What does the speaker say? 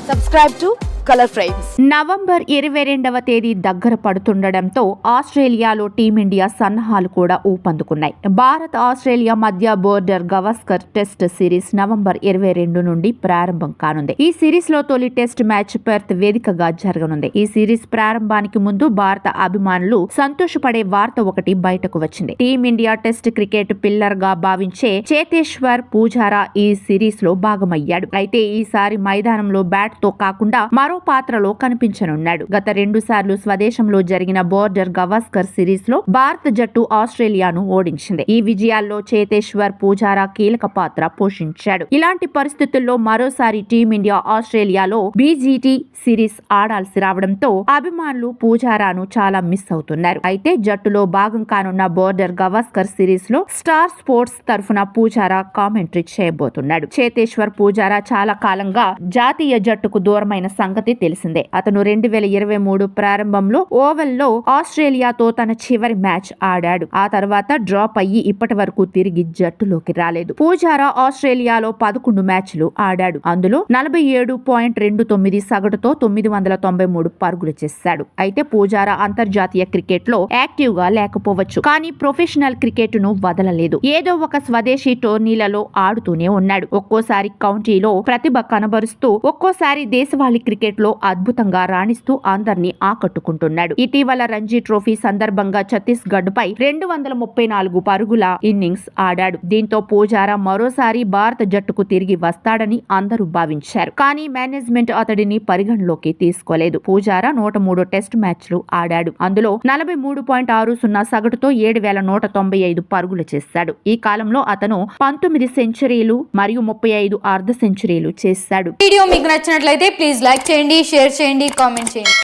Subscribe to Color Frames. November 22వ తేదీ దగ్గర పడుతుండటంతో ఆస్ట్రేలియాలో టీమిండియా సన్నాహాలు కూడా ఊపందుకున్నాయి. భారత్ ఆస్ట్రేలియా మధ్య Border Gavaskar test series November 22 నుండి ప్రారంభం కానుంది. ఈ సిరీస్ లో తొలి టెస్ట్ మ్యాచ్ పెర్త్ వేదికగా జరగనుంది. ఈ సిరీస్ ప్రారంభానికి ముందు భారత అభిమానులు సంతోషపడే వార్త ఒకటి బయటకు వచ్చింది. టీమిండియా టెస్ట్ క్రికెట్ పిల్లర్ గా భావించే చేతేశ్వర్ పూజారా ఈ సిరీస్ లో భాగమయ్యాడు. అయితే ఈసారి మైదానంలో బ్యాట్ తో కాకుండా మరో పాత్రలో కనిపించనున్నాడు. గత 2 సార్లు స్వదేశంలో జరిగిన బోర్డర్ గవాస్కర్ సిరీస్ లో భారత జట్టు ఆస్ట్రేలియాను ఓడించింది. ఈ విజయాల్లో చేతేశ్వర్ పూజారా కీలక పాత్ర పోషించాడు. ఇలాంటి పరిస్థితుల్లో మరోసారి టీమిండియా ఆస్ట్రేలియాలో బీజీటీ సిరీస్ ఆడాల్సి రావడంతో అభిమానులు పూజారాను చాలా మిస్ అవుతున్నారు. అయితే జట్టులో భాగం కానున్న బోర్డర్ గవాస్కర్ సిరీస్ లో స్టార్ స్పోర్ట్స్ తరఫున పూజారా కామెంటరీ చేయబోతున్నాడు. చేతేశ్వర్ పూజారా చాలా కాలంగా జాతీయ జట్టుకు దూరమైన సంగతి తెలిసిందే. అతను 2023 ప్రారంభంలో ఓవల్ లో ఆస్ట్రేలియాతో తన చివరి మ్యాచ్ ఆడాడు. ఆ తర్వాత డ్రాప్ అయ్యి ఇప్పటి వరకు తిరిగి జట్టులోకి రాలేదు. పూజారా ఆస్ట్రేలియాలో 11 మ్యాచ్లు ఆడాడు. అందులో 47.29 సగటుతో 993 పరుగులు చేశాడు. అయితే పూజారా అంతర్జాతీయ క్రికెట్ లో యాక్టివ్ గా లేకపోవచ్చు, కానీ ప్రొఫెషనల్ క్రికెట్ ను వదలలేదు. ఏదో ఒక స్వదేశీ టోర్నీలలో ఆడుతూనే ఉన్నాడు. ఒక్కోసారి కౌంటీలో ప్రతిభ కనబరుస్తూ, ఒక్కోసారి దేశవాళీ క్రికెట్ లో అద్భుతంగా రాణిస్తూ అందరినీ ఆకట్టుకుంటున్నాడు. ఇటీవల రంజీ ట్రోఫీ సందర్భంగా ఛత్తీస్గఢ్ పై 234 పరుగుల ఇన్నింగ్స్ ఆడాడు. దీంతో పూజారా మరోసారి భారత జట్టుకు తిరిగి వస్తాడని అందరూ భావించారు. కానీ మేనేజ్మెంట్ అతడిని పరిగణలోకి తీసుకోలేదు. పూజారా 103 టెస్ట్ మ్యాచ్లు ఆడాడు. అందులో 43.60 సగటుతో 7195 పరుగులు చేశాడు. ఈ కాలంలో అతను 19 సెంచరీలు మరియు 35 అర్ధ సెంచరీలు చేశాడు. వీడియో మీకు నచ్చినట్లయితే ప్లీజ్ లైక్ చేయండి, షేర్ చేయండి, కామెంట్ చేయండి.